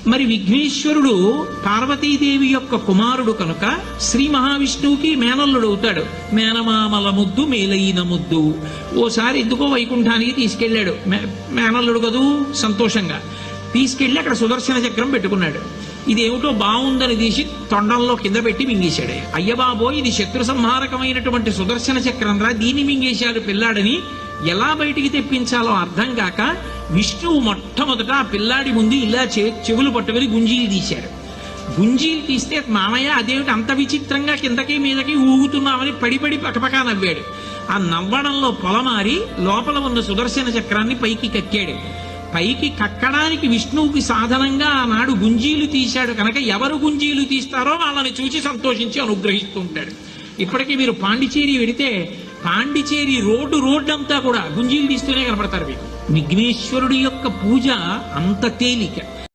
మరి విఘ్నేశ్వరుడు పార్వతీదేవి యొక్క కుమారుడు కనుక శ్రీ మహావిష్ణువుకి మేనల్లుడు అవుతాడు. మేనమామల ముద్దు మేలైన ముద్దు. ఓసారి ఎందుకో వైకుంఠానికి తీసుకెళ్లాడు, మేనల్లుడు కదూ సంతోషంగా తీసుకెళ్లి అక్కడ సుదర్శన చక్రం పెట్టుకున్నాడు. ఇదేమిటో బాగుందని తీసి తొండంలో కింద పెట్టి మింగేశాడు. అయ్యబాబో ఇది శత్రు సంహారకమైనటువంటి సుదర్శన చక్రం రా, దీన్ని మింగేశాడు పిల్లాడని ఎలా బయటికి తెప్పించాలో అర్థం కాక విష్ణువు మొట్టమొదట ఆ పిల్లాడి ముందు ఇలా చెవులు పట్టుకుని గుంజీలు తీశాడు. గుంజీలు తీస్తే మామయ్య అదేమిటి అంత విచిత్రంగా కిందకి మీదకి ఊగుతున్నామని పడిపడి పకపకా నవ్వాడు. ఆ నవ్వడంలో పొలమారి లోపల ఉన్న సుదర్శన చక్రాన్ని పైకి కక్కాడు. పైకి కక్కడానికి విష్ణువుకి సాధనంగా ఆనాడు గుంజీలు తీశాడు కనుక ఎవరు గుంజీలు తీస్తారో వాళ్ళని చూసి సంతోషించి అనుగ్రహిస్తూ ఉంటాడు. ఇప్పటికీ మీరు పాండిచేరి వెడితే పాండిచేరి రోడ్డు అంతా కూడా గుంజీలు తీస్తూనే కనపడతారు మీకు. విఘ్నేశ్వరుడి యొక్క పూజ అంత తేలిక.